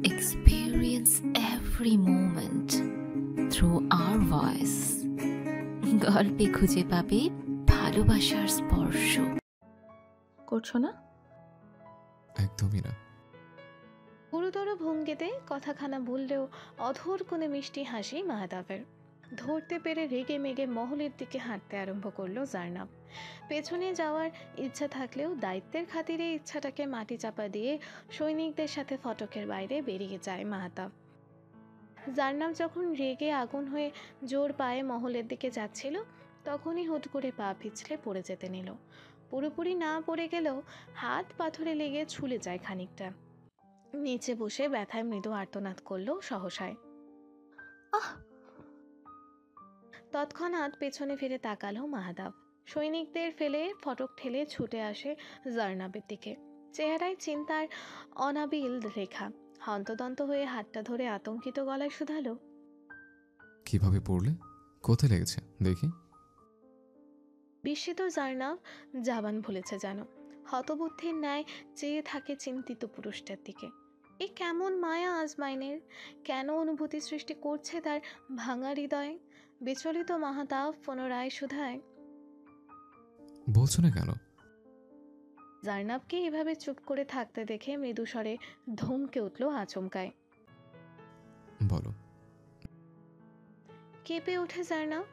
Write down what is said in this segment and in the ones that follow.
experience every moment through our voice. গল্পে খুঁজে পাবে ভালোবাসার স্পর্শ। করছো না? একদমই না। গুরুতর ভঙ্গিতে কথাখানা বললেও অধর কোণে মিষ্টি হাসি মাহতাবের। ধরতে পেরে রেগে মেগে মহলের দিকে হাঁটতে আরম্ভ করলো জার্নাব। পেছনে যাওয়ার ইচ্ছা থাকলেও দায়িত্বের খাতিরে ইচ্ছাটাকে মাটি চাপা দিয়ে সৈনিকদের সাথে ফটকের বাইরে বেরিয়ে যায় মাহতাব। জার্নাব যখন রেগে আগুন হয়ে জোর পায়ে মহলের দিকে যাচ্ছিল, তখনই হুট করে পা পিছলে পড়ে যেতে নিল। পুরোপুরি না পড়ে গেলেও হাত পাথরে লেগে ছুলে যায় খানিকটা। নিচে বসে ব্যথায় মৃদু আর্তনাদ করল সহসায়। আহ! তৎক্ষণাৎ পেছনে ফিরে তাকালো মাহতাব। সৈনিকদের ফেলে ফটক ঠেলে ছুটে আসে জার্নাবের দিকে। চেহারায় চিন্তার অনাবিল রেখা। হন্তদন্ত হয়ে হাতটা ধরে আতঙ্কিত গলায় শুধালো, কিভাবে পড়লে? কোথায় লেগেছে দেখি। বিস্মিত জার্নাব জাবান ভুলেছে যেন। হতবুদ্ধির ন্যায় চেয়ে থাকে চিন্তিত পুরুষটার দিকে। এ কেমন মায়া আজমাইনের? কেন অনুভূতি সৃষ্টি করছে তার ভাঙা হৃদয়ে? বিচলিত মাহতাব পুনরায় শুধায়, বলছো না কেন? জার্নাবকে এভাবে চুপ করে থাকতে দেখে মৃদুস্বরে ধমকে উঠল আচমকায়। বলো। কেঁপে ওঠে জার্নাব।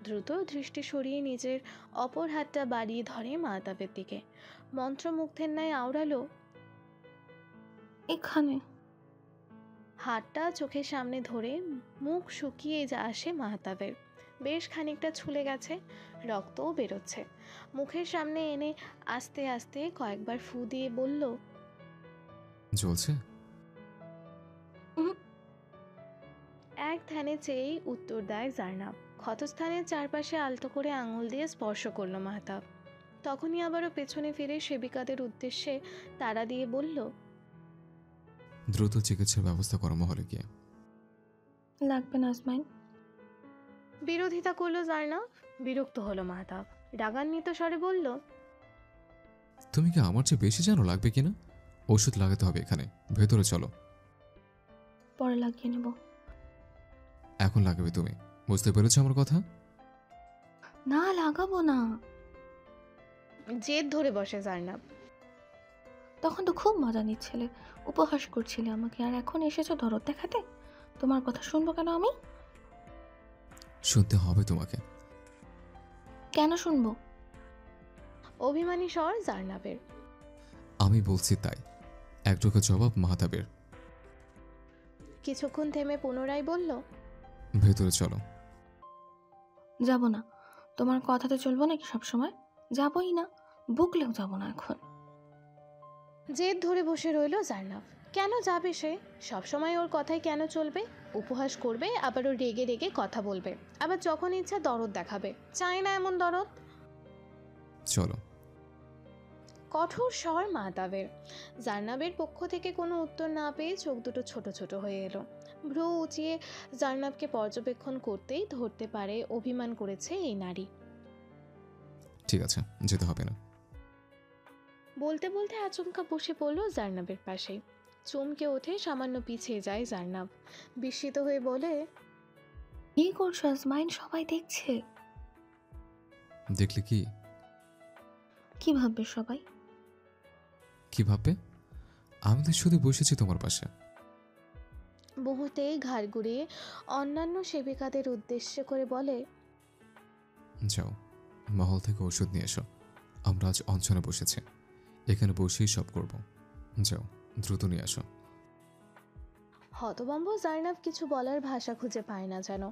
দ্রুত দৃষ্টি সরিয়ে নিজের অপর হাতটা বাড়িয়ে ধরে মাহতাবের দিকে। মন্ত্রমুগ্ধের ন্যায় আওড়ালো, এখানে। হাতটা চোখের সামনে ধরে মুখ শুকিয়ে আসে মাহতাবের। বেশ খানিকটা ছুলে গেছে, রক্তও বেরোচ্ছে। মুখের সামনে এনে আস্তে আস্তে কয়েকবার ফু দিয়ে বলল, জ্বলছে? এক ধ্যানে চেয়েই উত্তর দেয় জার্নাব। ক্ষতস্থানের চারপাশে আলতো করে আঙুল দিয়ে স্পর্শ করলো মাহতাব। তখনই আবারও পেছনে ফিরে সেবিকাদের উদ্দেশ্যে তাড়া দিয়ে বলল, দ্রুত চিকিৎসার ব্যবস্থা করো মহলে গিয়ে। লাগবে না আজমাইন। বিরোধিতা করলো জার্নাব। বিরক্ত হলো মাহতাব। রাগান্বিত স্বরে বলল, তুমি কি আমার চেয়ে বেশি জানো লাগবে কিনা? ওষুধ লাগাতে হবে এখানে, ভেতরে চলো। পরে লাগিয়ে নেব। এখন লাগাবে তুমি, বুঝতে পেরেছো আমার কথা? না, লাগাবো না। জেদ ধরে বসে জার্নাব। তখন তো খুব মজা নিচ্ছিলে, উপহাস করছিলে আমাকে, আর এখন এসেছো দরদ দেখাতে। তোমার কথা শুনবো কেন আমি? শুনতে হবে তোমাকে। কেন শুনবো? অভিমানী স্বর জার্নাবের। আমি বলছি তাই। একটুকু জবাব মাহতাবের। কিছুক্ষণ থেমে পুনরায় বলল, ভেতরে চলো। যাব না। তোমার কথাতে চলবো নাকি সবসময়? যাবই না, বুকলেও যাব না এখন। জেদ ধরে বসে রইল জার্নাব। কেন যাবে সে? সবসময় ওর কথাই কেন চলবে? উপহাস করবে, আবার ও রেগে রেগে কথা বলবে, আবার যখন ইচ্ছা দরদ দেখাবে। চায় না এমন দরদ। চলো। কঠোর স্বর মাহতাবের। জার্নাবের পক্ষ থেকে কোনো উত্তর না পেয়ে চোখ দুটো ছোট ছোট হয়ে এলো। ভ্রু উঁচিয়ে জার্নাবকে পর্যবেক্ষণ করতেই ধরতে পারে অভিমান করেছে এই নারী। ঠিক আছে, যেতে হবে না। বলতে বলতে আচমকা বসে পড়ল জার্নাবের পাশে। চমকে ওঠে, সামান্য পিছিয়ে যায় জার্নাব। বিস্মিত হয়ে বলে, কি করছো আজমাইন? সবাই দেখছে। দেখলে কি? কি ভাববে সবাই? কি ভাববে? আমি তো শুধু বসেছি তোমার পাশে। মুহূর্তেই ঘাড় ঘুরিয়ে অন্যান্য সেবিকাদের উদ্দেশ্য করে বলে, যাও, মহল থেকে ওষুধ নিয়ে এসো। আমরা আজ অঞ্চলে বসেছি, এখানে বসেই সব করব। যাও, দ্রুত নিয়ে আসো। হতভম্ব জার্নাব কিছু বলার ভাষা খুঁজে পায় না যেন।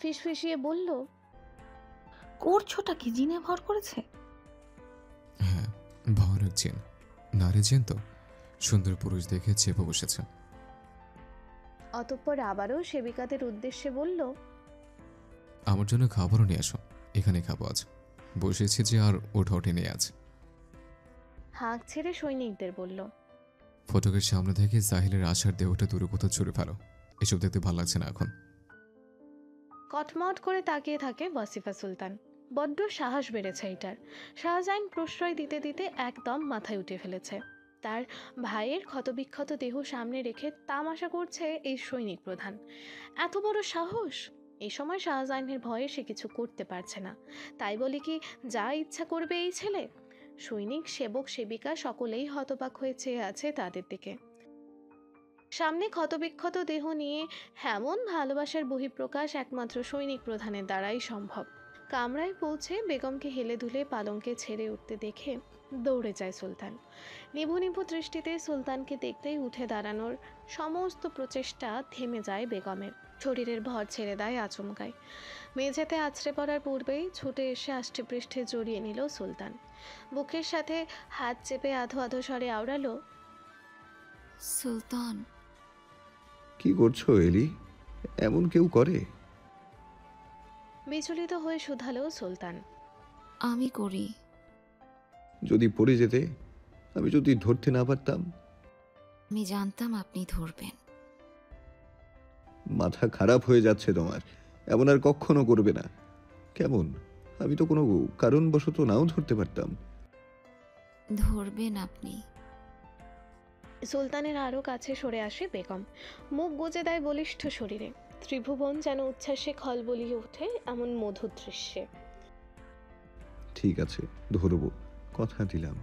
ফিসফিসিয়ে বলল, করছোটা কি? জিনে ভর করেছে? হ্যাঁ, ভয়ানক জিন। নারী জিন তো, সুন্দর পুরুষ দেখে চেপে বসেছে। অতঃপর আবারও সেবিকাদের উদ্দেশ্যে বলল, আমার জন্য খাবারও নিয়ে আসো, এখানে খাবো আজ। বসেছি যে আর ওঠে নিয়ে আজ। হাঁক ছেড়ে সৈনিকদের বলল, ফটকের সামনে থেকে জাহিলের আশার দেহটা দূরে কোথাও ছুড়ে ফেলো। এসব দেখতে ভালো লাগছে না এখন। কটমট করে তাকিয়ে থাকে ওয়াসিফা সুলতান। বড্ড সাহস বেড়েছে এটার। শাহজাহান প্রশ্রয় দিতে দিতে একদম মাথায় উঠে ফেলেছে। তার ভাইয়ের ক্ষতবিক্ষত দেহ সামনে রেখে তামাশা করছে এই সৈনিক প্রধান। এত বড় সাহস! এই সময় শাহজাহানের ভয়ে সে কিছু করতে পারছে না। তাই বলে কি যা ইচ্ছা করবে এই ছেলে? সৈনিক, সেবক, সেবিকা সকলেই হতবাক হয়ে চেয়ে আছে তাদের দিকে। সামনে ক্ষতবিক্ষত দেহ নিয়ে এমন ভালোবাসার বহিঃপ্রকাশ একমাত্র সৈনিক প্রধানের দ্বারাই সম্ভব। কামরায় পৌঁছে বেগমকে হেলে দুলে পালঙ্কে ছেড়ে উঠতে দেখে দৌড়ে যায় সুলতান। নিভু নিভু দৃষ্টিতে সুলতানকে দেখতেই উঠে দাঁড়ানোর সমস্ত প্রচেষ্টা থেমে যায় বেগমের। শরীরের ভর ছেড়ে দেয় আচমকায়। মেঝেতে আছড়ে পড়ার পূর্বেই ছুটে এসে আষ্টেপৃষ্ঠে জড়িয়ে নিল সুলতান। বুকের সাথে হাত চেপে আধো আধো স্বরে আওড়ালো, সুলতান। কি করছো এলি? এমন কেউ করে? বিচলিত হয়ে শুধালো সুলতান। আমি করি। যদি পড়ে যেতে, আমি যদি ধরতে না পারতাম। আমি জানতাম আপনি ধরবেন। মাথা খারাপ হয়ে যাচ্ছে তোমার। এমন আর কখনো করবে না। কেমন? আমি তো কোনো কারণবশত নাও ধরতে পারতাম। ধরবেন আপনি। সুলতানের আরও কাছে সরে আসে বেগম। মুখ গুজে দেয় বলিষ্ঠ শরীরে। ত্রিভুবন যেন উচ্ছ্বাসে খলবলিয়ে ওঠে এমন মধুর দৃশ্যে। ঠিক আছে, ধরবো, কথা দিলাম।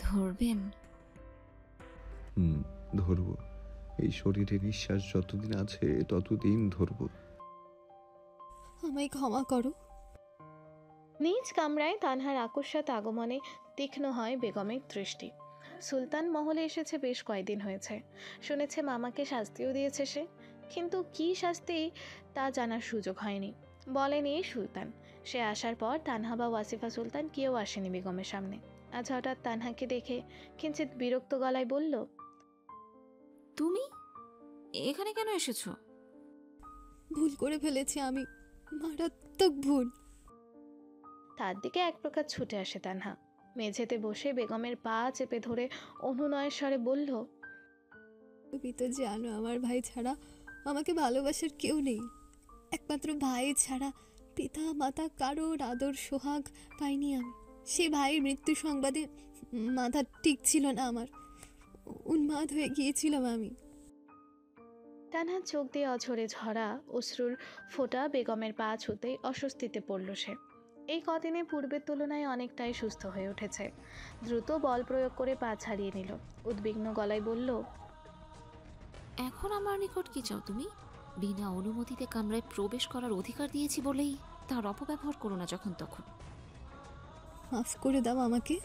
ধরবেন? ধরবো। এই শরীরে নিঃশ্বাস যতদিন আছে ততদিন ধরবো। আমায় ক্ষমা করো। নিজ কামরায় তানহার আকস্মাত আগমনে তীক্ষ্ণ হয় বেগমের দৃষ্টি। সুলতান মহলে এসেছে বেশ কয়েকদিন হয়েছে। শুনেছে মামাকে শাস্তিও দিয়েছে সে, কিন্তু কি শাস্তি তা জানার সুযোগ হয়নি। বলেনি সুলতান। সে আসার পর তানহা বা ওয়াসিফা সুলতান কেউ আসেনি বেগমের সামনে। আজ হঠাৎ তানহাকে দেখে কিঞ্চিত বিরক্ত গলায় বলল, তুমি এখানে কেন এসেছো? ভুল করে ফেলেছি আমি, মারাত্মক ভুল। তার দিকে এক প্রকার ছুটে আসে তানহা। মেঝেতে বসে বেগমের পা চেপে ধরে অনুনয়ের স্বরে বলল, তুমি তো জানো আমার ভাই ছাড়া আমাকে ভালোবাসার কেউ নেই। একমাত্র ভাই ছাড়া পিতা মাতা কারোর আদর সোহাগ পাইনি আমি। সে ভাইয়ের মৃত্যু সংবাদে মাথা ঠিক ছিল না আমার। উন্মাদ হয়ে গিয়েছিলাম আমি। তানহার চোখ দিয়ে অঝরে ঝরা অশ্রুর ফোঁটা বেগমের পা ছুতেই অস্বস্তিতে পড়ল সে। এই কদিনে পূর্বের তুলনায় অনেকটাই সুস্থ হয়ে উঠেছে। দ্রুত বল প্রয়োগ করে পা ছাড়িয়ে নিল। উদ্বিগ্ন গলায় বলল, এখন আমার নিকট কি চাও তুমি? বিনা অনুমতিতে কামরায় প্রবেশ করার অধিকার দিয়েছি বলেই তার অপব্যবহার করো না যখন তখন। মাফ করে দাও আমাকে।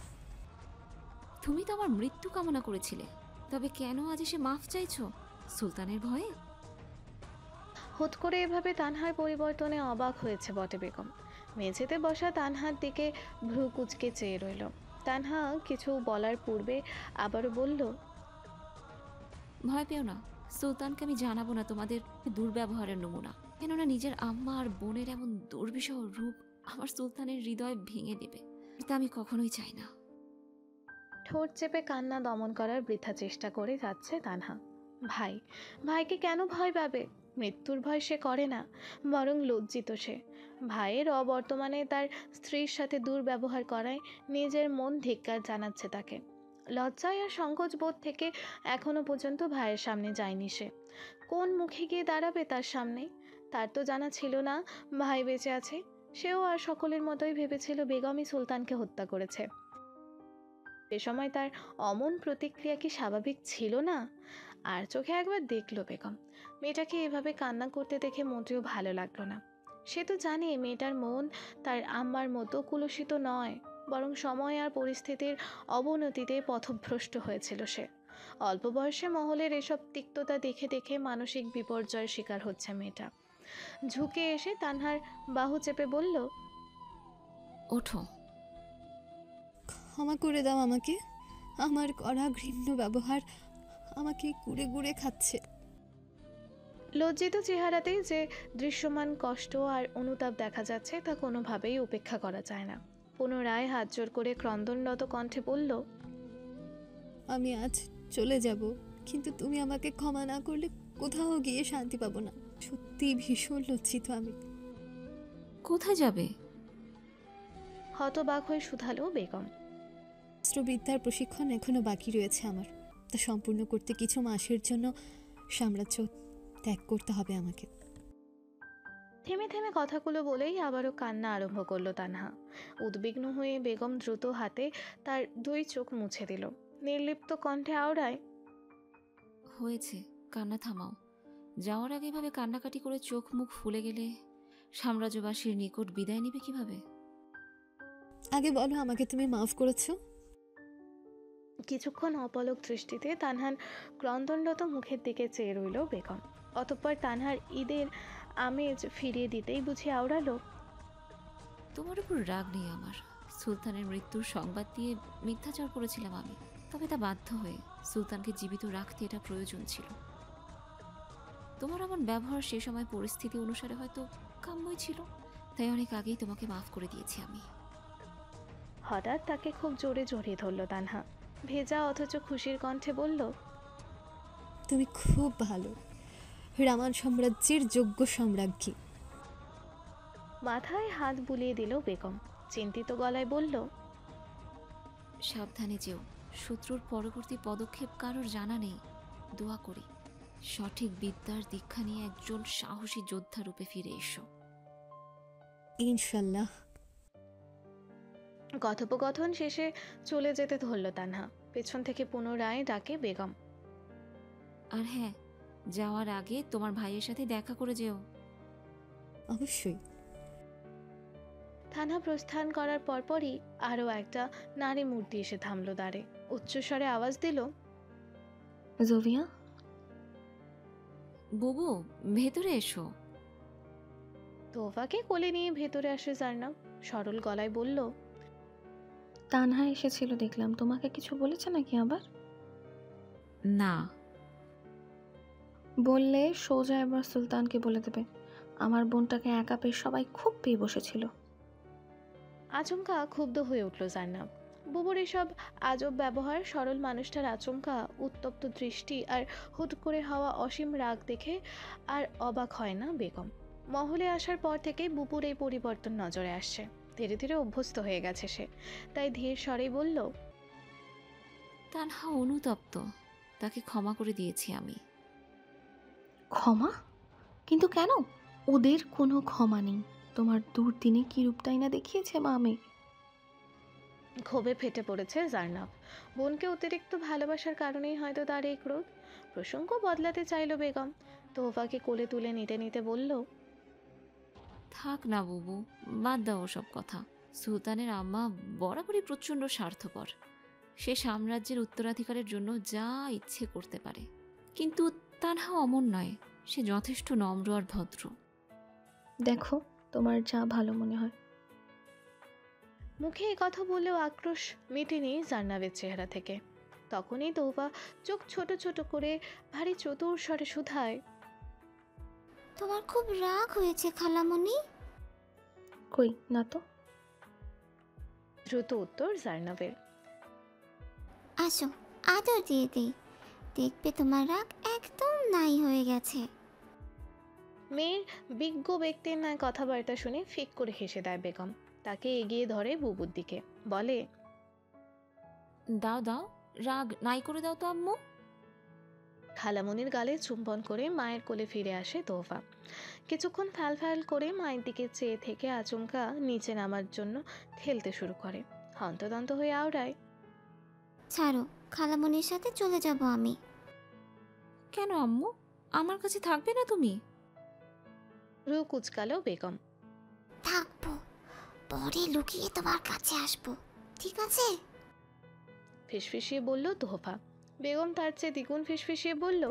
তুমি তো আমার মৃত্যু কামনা করেছিলে, তবে কেন আজ এসে মাফ চাইছো? সুলতানের ভয়ে? হুট করে এভাবে তানহার পরিবর্তনে অবাক হয়েছে বটে বেগম। মেঝেতে বসা তানহার দিকে ভ্রু কুচকে চেয়ে রইল। তানহা কিছু বলার পূর্বে আবারও বলল, ভয় পেও না, সুলতানকে আমি জানাবো না তোমাদের দুর্ব্যবহারের নমুনা। কেননা নিজের আম্মা আর বোনের এমন দুর্বিষহ রূপ আমার সুলতানের হৃদয় ভেঙে দেবে, তা আমি কখনোই চাই না। ঠোঁট চেপে কান্না দমন করার বৃথা চেষ্টা করে যাচ্ছে তানহা। ভাইকে কেন ভয় পাবে? মৃত্যুর ভয় সে করে না, বরং লজ্জিত সে। ভাইয়ের অবর্তমানে তার স্ত্রীর সাথে দুর্ব্যবহার করায় নিজের মন ধিক্কার জানাচ্ছে তাকে। লজ্জায় আর সংকোচ বোধ থেকে এখনো পর্যন্ত ভাইয়ের সামনে যায়নি সে। কোন মুখে গিয়ে দাঁড়াবে তার সামনে? তার তো জানা ছিল না ভাই বেঁচে আছে। সেও আর সকলের মতোই ভেবেছিল বেগমই সুলতানকে হত্যা করেছে। সে সময় তার অমন প্রতিক্রিয়া কি স্বাভাবিক ছিল না? আর চোখে একবার দেখল বেগম। মেয়েটাকে এভাবে কান্না করতে দেখে মোটেও ভালো লাগলো না। সে তো জানে মেয়েটার মন তার আম্মার মতো কুলসিত নয়, বরং সময় আর পরিস্থিতির অবনতিতে পথভ্রষ্ট হয়েছিল সে। অল্প বয়সে মহলের এসব তিক্ততা দেখে দেখে মানসিক বিপর্যয়ের শিকার হচ্ছে মেয়েটা। ঝুঁকে এসে তানহার বাহু চেপে বলল, ওঠো। ক্ষমা করে দাও আমাকে। আমার করা ঘৃণ্য ব্যবহার আমাকে কুড়ে কুড়ে খাচ্ছে। লজ্জিত চেহারাতেই যে দৃশ্যমান কষ্ট আর অনুতাপ দেখা যাচ্ছে তা কোনোভাবেই উপেক্ষা করা যায় না। পুনরায় হাত জোর করে ক্রন্দনরত কণ্ঠে বলল, আমি আজ চলে যাব, কিন্তু তুমি আমাকে ক্ষমা না করলে কোথাও গিয়ে শান্তি পাবো না। সত্যি ভীষণ লজ্জিত আমি। কোথায় যাবে? হতবাক হয়ে শুধালো বেগম। অস্ত্রবিদ্যার প্রশিক্ষণ এখনো বাকি রয়েছে আমার, তা সম্পূর্ণ করতে কিছু মাসের জন্য সাম্রাজ্য ত্যাগ করতে হবে আমাকে। থেমে থেমে কথাগুলো বলেই আবারও কান্না আরম্ভ করলো তানহা। উদ্বিগ্ন হয়ে বেগম দ্রুত হাতে তার দুই চোখ মুছে দিল। নির্লিপ্ত কণ্ঠে আওড়ায়, হয়েছে, কান্না থামাও। যাওয়ার আগে এভাবে কান্নাকাটি করে চোখ মুখ ফুলে গেলে সাম্রাজ্যবাসীর নিকট বিদায় নিবে কিভাবে? আগে বলো, আমাকে তুমি মাফ করেছো? কিছুক্ষণ অপলক দৃষ্টিতে তানহার ক্রন্দনরত মুখের দিকে চেয়ে রইল বেগম। অতঃপর তানহার ঈদের আমেজ ফিরিয়ে দিতেই বুঝি আওড়ালো, তোমার উপর রাগ নেই আমার। সুলতানের মৃত্যুর সংবাদ দিয়ে মিথ্যাচার করেছিলাম আমি, তবে তা বাধ্য হয়ে। সুলতানকে জীবিত রাখতে এটা প্রয়োজন ছিল। তোমার এমন ব্যবহার সে সময় পরিস্থিতি অনুসারে হয়তো কাম্যই ছিল, তাই অনেক আগেই তোমাকে মাফ করে দিয়েছি আমি। হঠাৎ তাকে খুব জোরে জড়িয়ে ধরল তানহা। ভেজা অথচ খুশির কণ্ঠে বলল, তুমি খুব ভালো, রামান সাম্রাজ্যের যোগ্য সম্রাজ্ঞী। মাথায় হাত বুলিয়ে দিল বেগম। চিন্তিত গলায় বলল, সাবধানে যেও। শত্রুর পরবর্তী পদক্ষেপ কারোর জানা নেই। দোয়া করি সঠিক বিদ্যার দীক্ষা নিয়ে একজন সাহসী যোদ্ধা রূপে ফিরে এসো। ইনশাল্লাহ। কথোপকথন শেষে চলে যেতে ধরল তানহা। পেছন থেকে পুনরায় ডাকে বেগম, আর হ্যাঁ, যাওয়ার আগে তোমার ভাইয়ের সাথে দেখা করে যেও। অবশ্যই। থানা প্রস্থান করার পরপরই আরও একটা নারী মূর্তি এসে থামল দাঁড়ে। উচ্চস্বরে আওয়াজ দিল, জোভিয়া। বুবু, ভেতরে এসো। তোফাকে কোলে নিয়ে ভেতরে আসে জার্নাব। সরল গলায় বলল, তানহা এসেছিল দেখলাম, তোমাকে কিছু বলেছে নাকি আবার? না। বললে সোজা এবার সুলতানকে বলে দেবে। আমার বোনটাকে একা পেয়ে সবাই খুব পেয়ে বসেছিল। আচমকা ক্ষুব্ধ হয়ে উঠল জার্নাব। বুবুর এসব আজব ব্যবহার, সরল মানুষটার আচমকা উত্তপ্ত দৃষ্টি আর হুট করে হওয়া অসীম রাগ দেখে আর অবাক হয় না বেগম। মহলে আসার পর থেকে বুবুর এই পরিবর্তন নজরে আসছে। ধীরে ধীরে অভ্যস্ত হয়ে গেছে সে, তাই ধীর স্বরেই বলল, তানহা অনুতপ্ত, তাকে ক্ষমা করে দিয়েছি আমি। ক্ষমা? কিন্তু কেন? ওদের কোনো ক্ষমা নেই। তোমার দুর্দিনে কি রূপটাই না দেখিয়েছে মা মেয়ে। ক্ষোভে ফেটে পড়েছে জার্নাব। বোনকে অতিরিক্ত ভালোবাসার কারণেই হয়তো তার এই ক্রোধ। প্রসঙ্গ বদলাতে চাইল বেগম। তোফাকে কোলে তুলে নিতে নিতে বলল, থাক না বুবু, বাদ দাও ওসব কথা। সুলতানের আম্মা বরাবরই প্রচণ্ড স্বার্থপর। সে সাম্রাজ্যের উত্তরাধিকারের জন্য যা ইচ্ছে করতে পারে। কিন্তু তানহা অমন নয়, সে যথেষ্ট নম্র আর ভদ্র। দেখো, তোমার যা ভালো মনে হয়। মুখে এই কথা বললেও আক্রোশ মেটেনি জার্নাবের চেহারা থেকে। তখনই তোফা চোখ ছোট ছোট করে ভারী চতুর স্বরে শুধায়, তোমার খুব রাগ হয়েছে খালামণি? কই না তো। দ্রুত উত্তর জার্নাবের। আসো, আদর দিয়ে দিই, দেখবে তোমার রাগ একদম নাই হয়ে গেছে। মেয়ের বিজ্ঞ ব্যক্তির ন্যায় কথাবার্তা শুনে ফিক করে হেসে দেয় বেগম। তাকে এগিয়ে ধরে বুবুর দিকে, বলে, দাও দাও, রাগ নাই করে দাও তো আম্মু। খালামণির গালে চুম্বন করে মায়ের কোলে ফিরে আসে তোফা। কিছুক্ষণ ফ্যাল ফ্যাল করে মায়ের দিকে চেয়ে থেকে আচমকা নিচে নামার জন্য ঠেলতে শুরু করে। হন্তদন্ত হয়ে আওড়ায়, ছাড়ো, খালামণির সাথে চলে যাব আমি। কেন আম্মু, আমার কাছে থাকবে না তুমি? রু কুচকালো বেগম। থাকবো, পরে লুকিয়ে তোমার কাছে আসবো, ঠিক আছে? ফিসফিসিয়ে বলল তোফা। বেগম তার চেয়ে দ্বিগুণ ফিসফিসিয়ে বলল,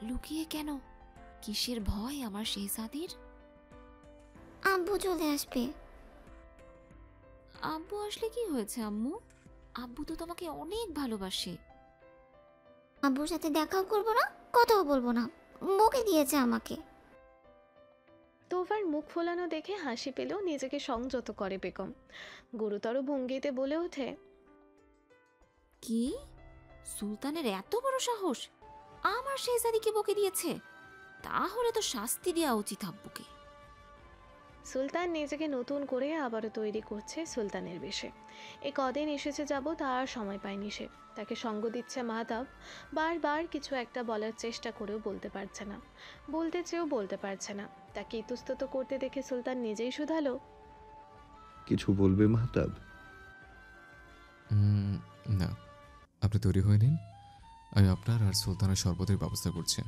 লুকিয়ে কেন? কিসের ভয় আমার শেহজাদির? আব্বু চলে আসবে। আব্বু আসলে কি হয়েছে আম্মু? আব্বু তো তোমাকে অনেক ভালোবাসে। আব্বুর সাথে দেখাও করবো না, কথাও বলবো না, বকে দিয়েছে আমাকে। তোফার মুখ ফোলানো দেখে হাসি পেলেও নিজেকে সংযত করে বেগম। গুরুতর ভঙ্গিতে বলে ওঠে, কি? সুলতানের এত বড় সাহস আমার শেহজাদিকে বকে দিয়েছে? তাহলে তো শাস্তি দেওয়া উচিত আব্বুকে। সুলতান নিজেকে নতুন করে আবারও তৈরি করছে সুলতানের বেশে। এ কদিন এসেছে যাবৎ আর সময় পায়নি সে। তাকে সঙ্গ দিচ্ছে মাহতাব। বারবার কিছু একটা বলার চেষ্টা করেও বলতে পারছে না, বলতে চেয়েও বলতে পারছে না। তাকে ইতস্তত করতে দেখে সুলতান নিজেই শুধালো, কিছু বলবে মাহতাব? না, আপনি তৈরি হয়ে নিন, আমি আপনার আর সুলতানের শরবতের ব্যবস্থা করছি।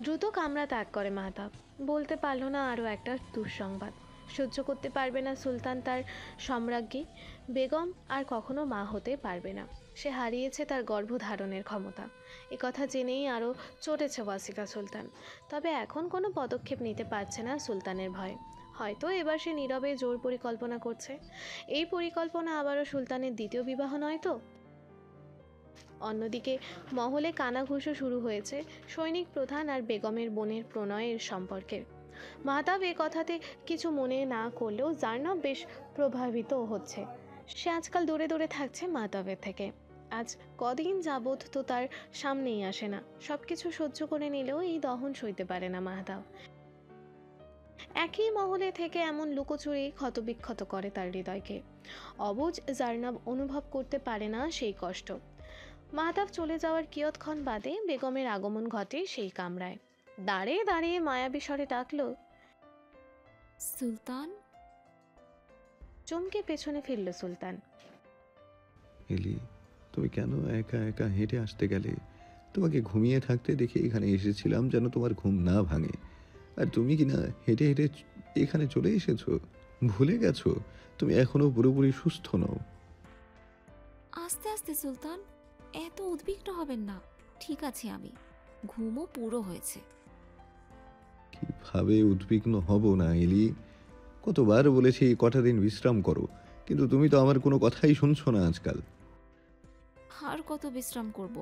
দ্রুত কামরা ত্যাগ করে মাহতাব। বলতে পারল না আরও একটা দুঃসংবাদ। সহ্য করতে পারবে না সুলতান তার সম্রাজ্ঞী বেগম আর কখনো মা হতে পারবে না। সে হারিয়েছে তার গর্ভধারণের ক্ষমতা। এ কথা জেনেই আরও চটেছে ওয়াসিকা সুলতান। তবে এখন কোনো পদক্ষেপ নিতে পারছে না সুলতানের ভয়। হয়তো এবার সে নীরবে জোর পরিকল্পনা করছে। এই পরিকল্পনা আবারও সুলতানের দ্বিতীয় বিবাহ নয় তো? অন্যদিকে মহলে কানাঘুষো শুরু হয়েছে সৈনিক প্রধান আর বেগমের বোনের প্রণয়ের সম্পর্কে। মাহতাব এ কথাতে কিছু মনে না করলেও জার্নাব বেশ প্রভাবিত হচ্ছে। সে আজকাল দূরে দূরে থাকছে মাহতাবের থেকে। আজ কদিন যাবৎ তো তার সামনেই আসে না। সব কিছু সহ্য করে নিলেও এই দহন সইতে পারে না মাহতাব। একই মহলে থেকে এমন লুকোচুরি ক্ষতবিক্ষত করে তার হৃদয়কে। অবুঝ জার্নাব অনুভব করতে পারে না সেই কষ্ট। মাহতাব চলে যাওয়ার কিয়ৎক্ষণ বাদে বেগমের আগমন ঘটে সেই কামরায়। দাঁড়িয়ে দাঁড়িয়ে মায়াবী স্বরে ডাকল, সুলতান। চমকে পেছনে ফিরল সুলতান। এলি, তুমি কেন একা একা হেঁটে আসতে গেলে? তোমাকে ঘুমিয়ে থাকতে দেখে এখানে এসেছিলাম যেন তোমার ঘুম না ভাঙে। আর তুমি কিনা হেঁটে হেঁটে এখানে চলে এসেছো। ভুলে গেছো তুমি এখনো পুরোপুরি সুস্থ নও। আস্তে আস্তে সুলতান, এত উদ্বিগ্ন হবেন না। ঠিক আছে, আমি ঘুমও পুরো হয়েছে। কিভাবে উদ্বিগ্ন হব না এলি? কতবার বলেছি কটা দিন বিশ্রাম করো, কিন্তু তুমি তো আমার কোনো কথাই শুনছো না আজকাল। আর কত বিশ্রাম করব?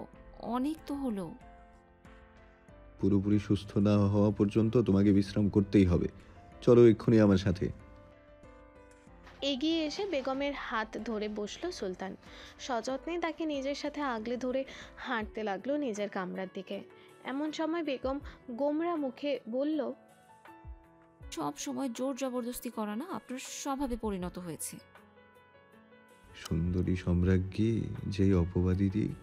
অনেক তো হলো। পুরোপুরি সুস্থ না হওয়া পর্যন্ত তোমাকে বিশ্রাম করতেই হবে। চলো এক্ষুনি আমার সাথে। এগিয়ে এসে বেগমের হাত ধরে বসলো সুলতান। সযত্নে তাকে নিজের সাথে আগলে ধরে হাঁটতে লাগলো নিজের কামরার দিকে। এমন সময় বেগম গোমরা মুখে বলল, সব সময় জোর জবরদস্তি করা না আপনার স্বভাবে পরিণত হয়েছে। সুন্দরী সম্রাজ্ঞী যেই অপবাদী দিক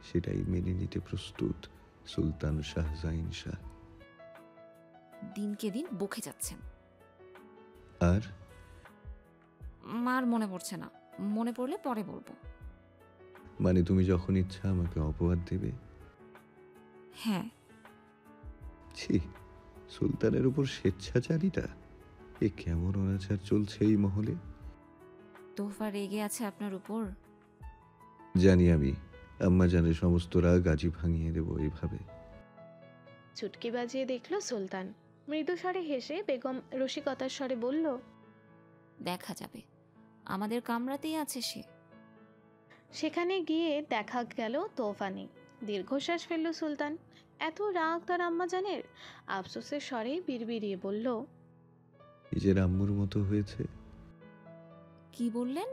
সেটাই মেনে নিতে প্রস্তুত সুলতান শাহজাইন শাহ। দিনকে দিন বকে যাচ্ছেন। আর মার মনে পড়ছে না, মনে পড়লে পরে বলবো। মানে তুমি যখন ইচ্ছা আমাকে অপবাদ দেবে? হ্যাঁ। ছি, সুলতানের উপর স্বেচ্ছাচারিতা! এ কেমন অনাচার চলছে এই মহলে? তোফা রেগে আছে আপনার উপর। জানি আমি, আম্মা জানের সমস্ত রাগ আজই ভাঙিয়ে দেবো এইভাবে। চুটকি বাজিয়ে দেখলো সুলতান। মৃদু স্বরে হেসে বেগম রসিকতার স্বরে বলল, দেখা যাবে, আমাদের কামরাতেই আছে সে। সেখানে গিয়ে দেখা গেল তোফা নেই। দীর্ঘশ্বাস ফেলল সুলতান। এত রাগ তার আম্মা জানের। আফসোসের স্বরে বিড়বিড়িয়ে বলল, নিজের আম্মুর মতো হয়েছে। কি বললেন?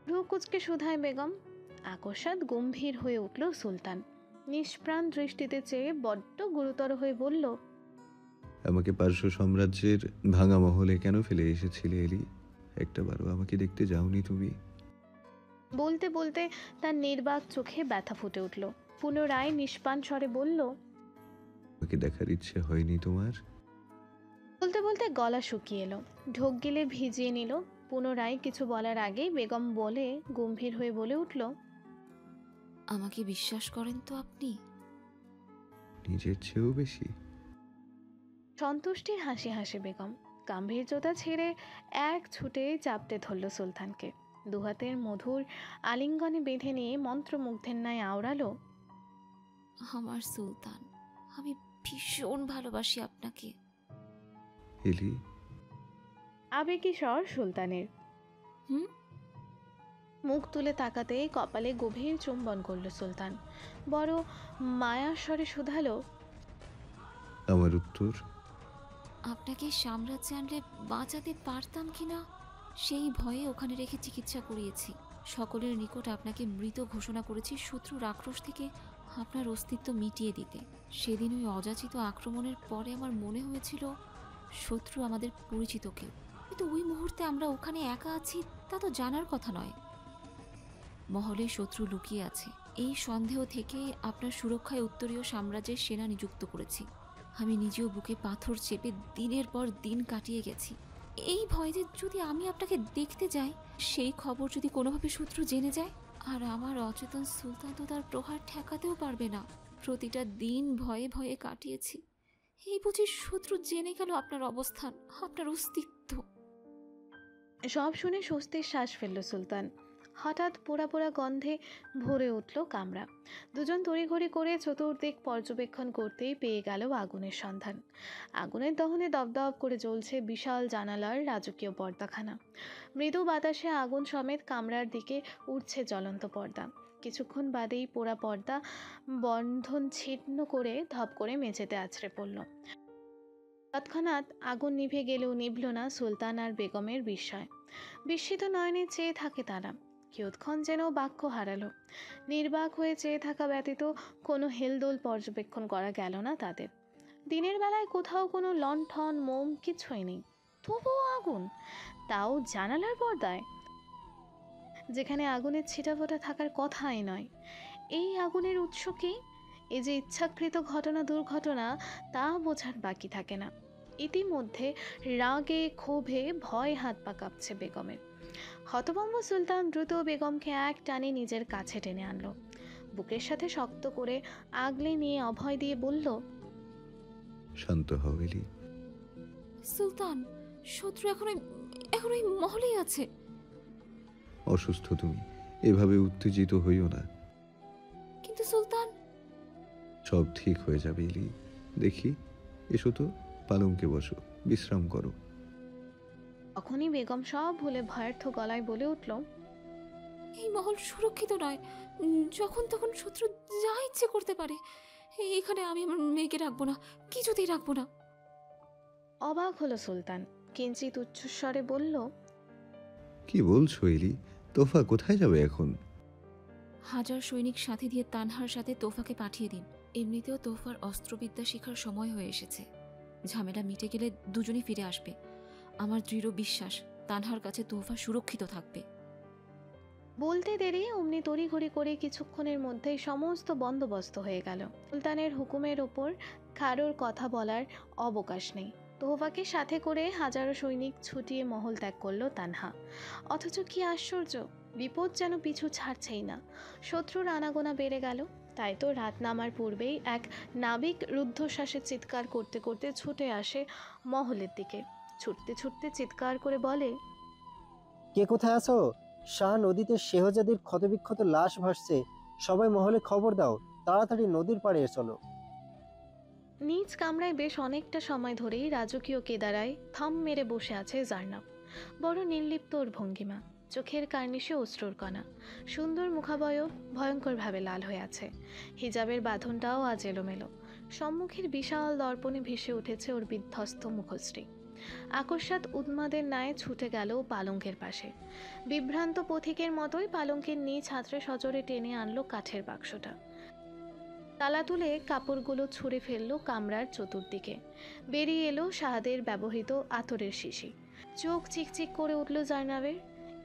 ভ্রু কুচকে শুধায় বেগম। আকস্মাৎ গম্ভীর হয়ে উঠল সুলতান। নিষ্প্রাণ দৃষ্টিতে চেয়ে বড্ড গুরুতর হয়ে বলল, আমাকে পার্শ্ব সাম্রাজ্যের ভাঙা মহলে কেন ফেলে এসেছিলে এলি? একটাবারও আমাকে দেখতে যাওনি তুমি? বলতে বলতে তার নির্বাক চোখে ব্যথা ফুটে উঠল। পুনরায় নিষ্পান স্বরে বলল, আমাকে দেখার ইচ্ছে হয়নি তোমার? বলতে বলতে গলা শুকিয়ে এলো। ঢোক গিলে ভিজিয়ে নিল। পুনরায় কিছু বলার আগেই বেগম বলে গম্ভীর হয়ে বলে উঠল, আমাকে বিশ্বাস করেন তো আপনি? নিজের চেয়েও বেশি। সন্তুষ্টির হাসি হাসে বেগম। গাম্ভীর্যতা ছেড়ে এক ছুটে চাপটে ধরল সুলতানকে। দুহাতের মধুর আলিঙ্গনে বেঁধে নিয়ে মন্ত্রমুগ্ধের ন্যায় আওড়ালো, আমার সুলতান, আমি ভীষণ ভালোবাসি আপনাকে। এলি, আবেগী স্বর সুলতানের। হুম। মুখ তুলে তাকাতে কপালে গভীর চুম্বন করল সুলতান। বড় মায়ার স্বরে শুধালো, আমার উত্তর? আপনাকে সাম্রাজ্যে আনলে বাঁচাতে পারতাম কিনা সেই ভয়ে ওখানে রেখে চিকিৎসা করিয়েছি। সকলের নিকট আপনাকে মৃত ঘোষণা করেছি শত্রুর আক্রোশ থেকে আপনার অস্তিত্ব মিটিয়ে দিতে। সেদিন ওই অযাচিত আক্রমণের পরে আমার মনে হয়েছিল শত্রু আমাদের পরিচিত কেউ, কিন্তু ওই মুহূর্তে আমরা ওখানে একা আছি তা তো জানার কথা নয়। মহলে শত্রু লুকিয়ে আছে, এই সন্দেহ থেকে আপনার সুরক্ষায় উত্তরীয় সাম্রাজ্যের সেনা নিযুক্ত করেছি। আমি নিজেও বুকে পাথর চেপে দিনের পর দিন কাটিয়ে গেছি এই ভয় যে যদি আমি আপনাকে দেখতে যাই, সেই খবর যদি কোনোভাবে শত্রু জেনে যায়, আর আমার অচেতন সুলতান তো তার প্রহার ঠেকাতেও পারবে না। প্রতিটা দিন ভয়ে ভয়ে কাটিয়েছি, এই বুঝি শত্রু জেনে গেল আপনার অবস্থান, আপনার অস্তিত্ব। সব শুনে স্বস্তির শ্বাস ফেলল সুলতান। হঠাৎ পোড়া পোড়া গন্ধে ভরে উঠল কামরা। দুজন তড়িঘড়ি করে চতুর্দিক পর্যবেক্ষণ করতেই পেয়ে গেল আগুনের সন্ধান। আগুনের দহনে দপদপ করে জ্বলছে বিশাল জানালার রাজকীয় পর্দাখানা। মৃদু বাতাসে আগুন সমেত কামরার দিকে উঠছে জ্বলন্ত পর্দা। কিছুক্ষণ বাদেই পোড়া পর্দা বন্ধন ছিন্ন করে ধপ করে মেঝেতে আছড়ে পড়ল। তৎক্ষণাৎ আগুন নিভে গেলেও নিভল না সুলতান আর বেগমের বিস্ময়। বিস্মিত নয়নে চেয়ে থাকে তারা। কিয়ৎক্ষণ যেন বাক্য হারালো। নির্বাক হয়ে চেয়ে থাকা ব্যতীত কোনো হেলদোল পর্যবেক্ষণ করা গেল না তাদের। দিনের বেলায় কোথাও কোনো লণ্ঠন মোম কিছুই নেই, তবুও আগুন, তাও জানালার পর্দায়, যেখানে আগুনের ছিটাফোঁটা থাকার কথাই নয়। এই আগুনের উৎস কি? এই যে ইচ্ছাকৃত ঘটনা দুর্ঘটনা, তা বোঝার বাকি থাকে না। ইতিমধ্যে রাগে ক্ষোভে ভয় হাত পা কাঁপছে বেগমের। হতভম্ব সুলতান দ্রুত বেগমকে এক টানে নিজের কাছে টেনে আনলো। বুকের সাথে শক্ত করে আগলে নিয়ে অভয় দিয়ে বলল, শান্ত হও এলি। সুলতান, শত্রু এখন ওই মহলেই আছে। অসুস্থ তুমি, এভাবে উত্তেজিত হইও না। কিন্তু সুলতান। সব ঠিক হয়ে যাবে এলি। দেখি, এসো তো, পালঙ্কে বসো, বিশ্রাম করো। তখনই বেগম সব ভুলে ভয়ার্থ গলায় বলে উঠল, এই মহল সুরক্ষিত নয়, যখন তখন শত্রু যা ইচ্ছে করতে পারে। এখানে আমি আমার মেয়েকে রাখবো না, কিছুতেই রাখবো না। অবাক হলো সুলতান, কিঞ্চিত উচ্চস্বরে বলল, কি বলছো এলি? তোফা কোথায় যাবে এখন? হাজার সৈনিক সাথে দিয়ে তানহার সাথে তোফাকে পাঠিয়ে দিন। এমনিতেও তোফার অস্ত্রবিদ্যা শেখার সময় হয়ে এসেছে। ঝামেলা মিটে গেলে দুজনেই ফিরে আসবে। আমার দৃঢ় বিশ্বাস তানহার কাছে তোফা সুরক্ষিত থাকবে। বলতে দেরি অমনি তড়িঘড়ি করে কিছুক্ষণের মধ্যেই সমস্ত বন্দোবস্ত হয়ে গেল। সুলতানের হুকুমের ওপর কারোর কথা বলার অবকাশ নেই। তোহফাকে সাথে করে হাজারো সৈনিক ছুটিয়ে মহল ত্যাগ করলো তানহা। অথচ কি আশ্চর্য, বিপদ যেন পিছু ছাড়ছেই না। শত্রুর আনাগোনা বেড়ে গেল। তাই তো রাত নামার পূর্বেই এক নাবিক রুদ্ধশ্বাসে চিৎকার করতে করতে ছুটে আসে মহলের দিকে। ছুটতে ছুটতে চিৎকার করে বলে, কে কোথায় আছো? শাহ নদীতে শেহজাদির ক্ষতবিক্ষত লাশ ভাসছে, সবাই মহলে খবর দাও, তাড়াতাড়ি নদীর পাড়ে চলো। নিজ কামরায় বেশ অনেকটা সময় ধরেই রাজকীয় কেদারায় থাম মেরে বসে আছে জার্নাব। বড় নির্লিপ্ত ওর ভঙ্গিমা, চোখের কার্নিশে অশ্রুর কণা, সুন্দর মুখাবয়ব ভয়ঙ্করভাবে লাল হয়ে আছে। হিজাবের বাঁধনটাও আজ এলোমেলো। সম্মুখের বিশাল দর্পণে ভেসে উঠেছে ওর বিধ্বস্ত মুখশ্রী। আকস্মাৎ উন্মাদের ন্যায় ছুটে গেল পালঙ্কের পাশে। বিভ্রান্ত পথিকের মতোই পালঙ্কের নিচ হাতড়ে সজোরে টেনে আনলো কাঠের বাক্সটা। তালা তুলে কাপড়গুলো ছুঁড়ে ফেললো কামরার চতুর্দিকে। বেরিয়ে এলো শাহাদের ব্যবহৃত আতরের শিশি। চোখ চিকচিক করে উঠল জার্নাবের।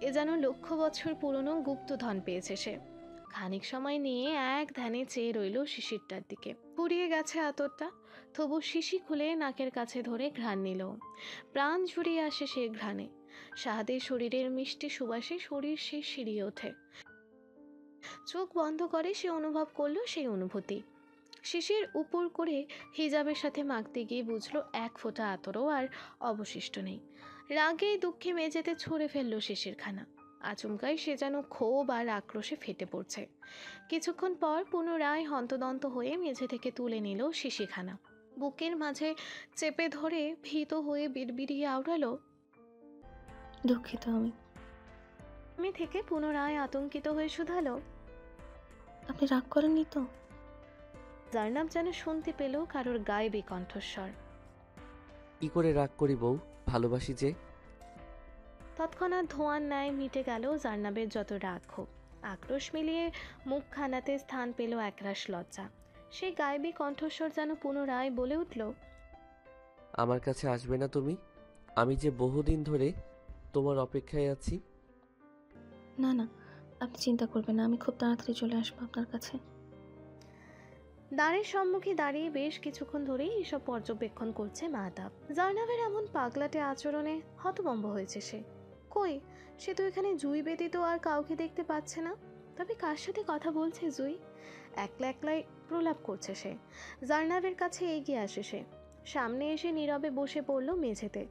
এ যেন লক্ষ বছর পুরনো গুপ্তধন পেয়েছে সে। খানিক সময় নিয়ে এক ধ্যানে চেয়ে রইল শিশিরটার দিকে। পুড়িয়ে গেছে আতরটা, তবু শিশি খুলে নাকের কাছে ধরে ঘ্রাণ নিল। প্রাণ জুড়িয়ে আসে সে ঘ্রাণে। শাহাদের শরীরের মিষ্টি সুবাসে শরীর সে শিরিয়ে ওঠে। চোখ বন্ধ করে সে অনুভব করলো সেই অনুভূতি। শিশির উপর করে হিজাবের সাথে মাখতে গিয়ে বুঝলো এক ফোঁটা আতরও আর অবশিষ্ট নেই। রাগে দুঃখে মেঝেতে ছুঁড়ে ফেললো শিশিরখানা। আচমকাই সে যেন ক্ষোভ আর আক্রোশে ফেটে পড়ছে। কিছুক্ষণ পর পুনরায় হন্তদন্ত হয়ে মেঝে থেকে তুলে নিল শিশিখানা। বুকের মাঝে চেপে ধরে ভীত হয়ে বিড়বিড়িয়ে আওড়ালো, দুঃখিত আমি। থেকে পুনরায় আতঙ্কিত হয়ে শুধালো, আপনি রাগ করেননি তো? জার্নাব যেন শুনতে পেল কারোর গায়েবী কণ্ঠস্বর। কি করে রাগ করি বউ, ভালোবাসি যে। তৎক্ষণাৎ ধোঁয়ার ন্যায় মিটে গেল জার্নাবের যত রাগ ক্ষোভ। আক্রোশ মিলিয়ে মুখখানাতে স্থান পেল একরাশ লজ্জা। সেই গায়েবী কণ্ঠস্বর যেন পুনরায় বলে উঠল, আমার কাছে আসবে না তুমি? আমি যে বহুদিন ধরে তোমার অপেক্ষায় আছি। না না, আপনি চিন্তা করবেন না, আমি খুব তাড়াতাড়ি চলে আসবো আপনার কাছে। দ্বারের সম্মুখে দাঁড়িয়ে বেশ কিছুক্ষণ ধরেই এসব পর্যবেক্ষণ করছে মাহতাব। জার্নাবের এমন পাগলাটে আচরণে হতভম্ব হয়েছে সে। কই, সে তো এখানে জুই ব্যতীত আর কাউকে দেখতে পাচ্ছে না। তবে কার সাথে কথা বলছে জুই? একলা একলাই প্রলাপ করছে সে। জার্নাবের কাছে এগিয়ে আসে সে, সামনে এসে নীরবে বসে পড়ল মেঝেতে,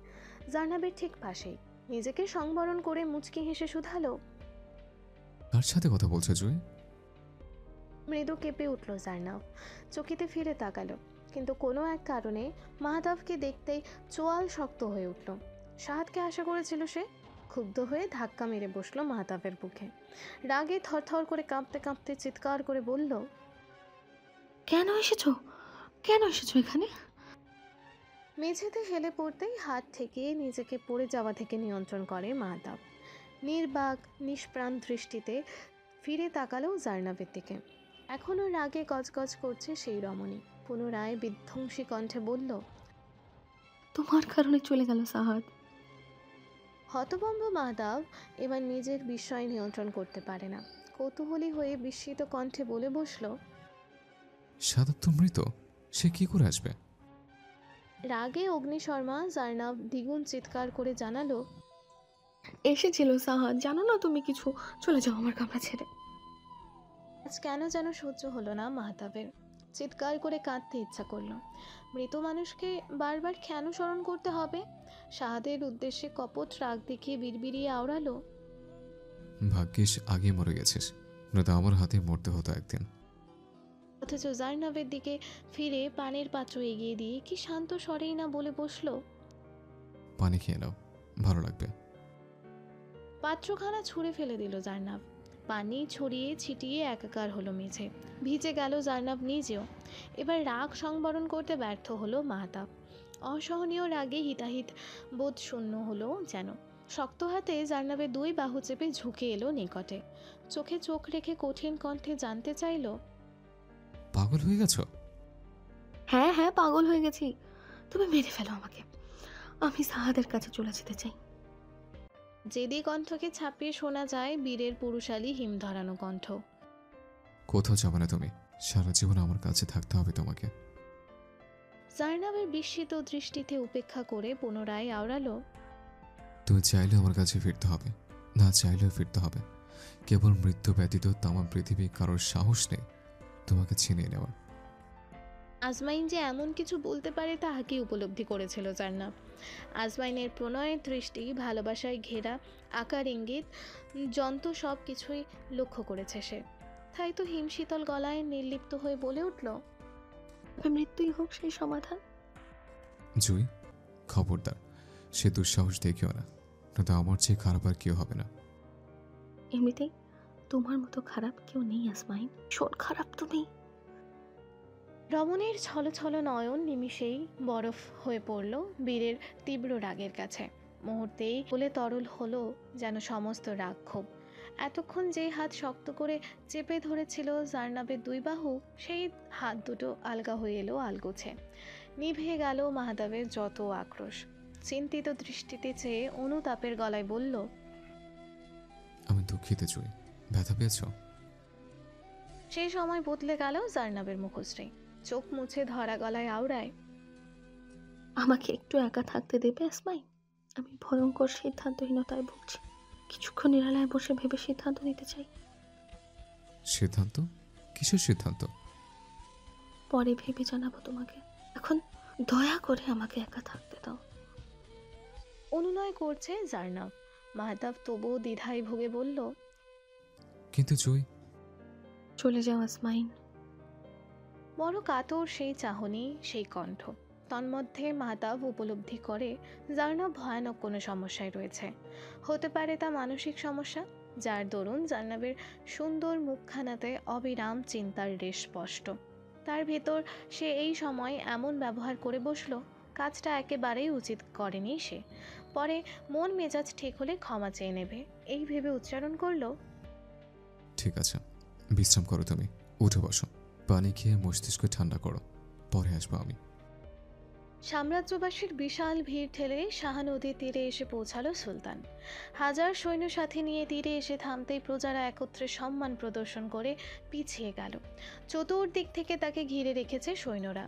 জার্নাবের ঠিক পাশেই। নিজেকে সংবরণ করে মুচকি হেসে শুধালো। কার সাথে কথা বলছো জুই? মৃদু কেঁপে উঠল জার্নাব, চকিতে ফিরে তাকালো, কিন্তু কোনো এক কারণে মাহতাবকে দেখতেই চোয়াল শক্ত হয়ে উঠল। সাহাদকে আশা করেছিল সে। ক্ষুব্ধ হয়ে ধাক্কা মেরে বসলো মাহতাবের বুকে। রাগে থরথর করে কাঁপতে কাঁপতে চিৎকার করে বলল, কেন এসেছো, কেন এসেছো এখানে? মেঝেতে হেলে পড়তেই হাত থেকে নিজেকে পড়ে যাওয়া থেকে নিয়ন্ত্রণ করে মাহতাব। নির্বাক নিষ্প্রাণ দৃষ্টিতে ফিরে তাকালো জার্নাবের দিকে। এখনও রাগে গজগজ করছে সেই রমণী। পুনরায় বিধ্বংসী কণ্ঠে বলল, তোমার কারণে চলে গেল সাহাদ। হতভম্ব মাহতাব এবার নিজের বিস্ময় নিয়ন্ত্রণ করতে পারে না। কৌতূহলী হয়ে বিস্মিত কণ্ঠে বলে বসলো, সাদাব তো মৃত, সে কি করে আসবে? রাগে অগ্নিশর্মা জার্নাব দ্বিগুণ চিৎকার করে জানালো, এসেছিল সাহাদ, জানো না তুমি কিছু? চলে যাও আমার কামরা ছেড়ে। আজ কেন যেন সহ্য হলো না মাহতাবের। চিৎকার করে কাঁদতে ইচ্ছা করলো। মৃত মানুষকে বারবার কেন স্মরণ করতে হবে? সাহাদের উদ্দেশ্যে কপট রাগ দেখিয়ে বিড়বিড়িয়ে আওড়ালো, ভাগ্যিস আগে মরে গেছিস, নয়তো আমার হাতে মরতে হতো একদিন। অথচ জার্নাবের দিকে ফিরে পানির পাত্র এগিয়ে দিয়ে কি শান্ত স্বরেই না বলে বসলো, পানি খেয়ে নাও, ভালো লাগবে। পাত্রখানা ছুঁড়ে ফেলে দিল জার্নাব। পানি ছড়িয়ে ছিটিয়ে একাকার হলো মেঝে। ভিজে গেল জার্নাব নিজেও। এবার রাগ সংবরণ করতে ব্যর্থ হলো মাহতাব। অসহনীয় রাগে হিতাহিত বোধ শূন্য হলো যেন। শক্ত হাতে জার্নাবের দুই বাহু চেপে ঝুঁকে এলো নিকটে। চোখে চোখ রেখে কঠিন কণ্ঠে জানতে চাইল, পাগল হয়ে গেছো? হ্যাঁ হ্যাঁ, পাগল হয়ে গেছি। তুমি মেরে ফেলো আমাকে, আমি সাহাদের কাছে চলে যেতে চাই। জেদি কণ্ঠকে ছাপিয়ে শোনা যায় বীরের পুরুষালী হিম ধরানো কণ্ঠ। কোথাও যাবে না তুমি, সারা জীবন আমার কাছে থাকতে হবে তোমাকে। জার্নাবের বিস্মিত দৃষ্টিতে উপেক্ষা করে পুনরায় আওড়ালো, তুমি চাইলেও আমার কাছে ফিরতে হবে, না চাইলেও ফিরতে হবে। কেবল মৃত্যু ব্যতীত তামাম পৃথিবী কারোর সাহস নেই তোমাকে ছিনিয়ে নেওয়ার। আজমাইন যে এমন কিছু বলতে পারে তাহাকে উপলব্ধি করেছিল জার্নাব। আজমাইনের প্রণয়ের দৃষ্টি, ভালোবাসায় ঘেরা আকার ইঙ্গিত, যন্ত সব কিছুই লক্ষ্য করেছে সে। তাই তো হিমশীতল গলায় নির্লিপ্ত হয়ে বলে উঠল, তবে মৃত্যুই হোক সেই সমাধান। জুই, খবরদার সে দুঃসাহস দেখিও না, নয়তো আমার চেয়ে খারাপ আর কেউ হবে না। এমনিতেই তোমার মতো খারাপ কেউ নেই আসমাইন, ভীষণ খারাপ তুমি। রমণীর ছলছল নয়ন নিমিষেই বরফ হয়ে পড়ল বীরের তীব্র রাগের কাছে। মুহূর্তেই বলে তরল হলো যেন সমস্ত রাগ ক্ষোভ। এতক্ষণ যে হাত শক্ত করে চেপে ধরেছিল জার্নাবের দুই বাহু, সেই হাত দুটো আলগা হয়ে এলো আলগোছে। নিভে গেল মাহতাবের যত আক্রোশ। চিন্তিত দৃষ্টিতে চেয়ে অনুতাপের গলায় বলল, আমি দুঃখিত জুই, ব্যথা পেয়েছ? সেই সময় বদলে গেল জার্নাবের মুখশ্রী। চোখ মুছে ধরা গলায় আওড়ায়, আমাকে একটু একা থাকতে দেবে আসমাইন? আমি ভয়ঙ্কর সিদ্ধান্তহীনতায় ভুগছি। কিছুক্ষণ নিরালায় বসে ভেবে সিদ্ধান্ত নিতে চাই। সিদ্ধান্ত? কিসের সিদ্ধান্ত? পরে ভেবে জানাবো তোমাকে, এখন দয়া করে আমাকে একা থাকতে দাও। অনুনয় করছে জার্নাব। মাহতাব তবুও দ্বিধায় ভুগে বলল, কিন্তু জুই। চলে যাও আসমাইন। বড় কাতর সেই চাহনি, সেই কণ্ঠ। তন্মধ্যে মাহতাব উপলব্ধি করে জার্নাব ভয়ানক কোনো সমস্যায় রয়েছে। হতে পারে তা মানসিক সমস্যা, যার দরুন জার্নাবের সুন্দর মুখখানাতে অবিরাম চিন্তার রেশ স্পষ্ট। তার ভেতর সে এই সময় এমন ব্যবহার করে বসলো, কাজটা একেবারেই উচিত করেনি সে। পরে মন মেজাজ ঠিক হলে ক্ষমা চেয়ে নেবে, এই ভেবে উচ্চারণ করলো, ঠিক আছে, বিশ্রাম করো তুমি, উঠে বসো, পানি খেয়ে মস্তিষ্ক ঠান্ডা করো, পরে আসবো আমি। সাম্রাজ্যবাসীর বিশাল ভিড় ঠেলে শাহ নদীর তীরে এসে পৌঁছালো সুলতান। হাজার সৈন্য সাথী নিয়ে তীরে এসে থামতেই প্রজারা একত্রে সম্মান প্রদর্শন করে পিছিয়ে গেল। চতুর্দিক থেকে তাকে ঘিরে রেখেছে সৈন্যরা।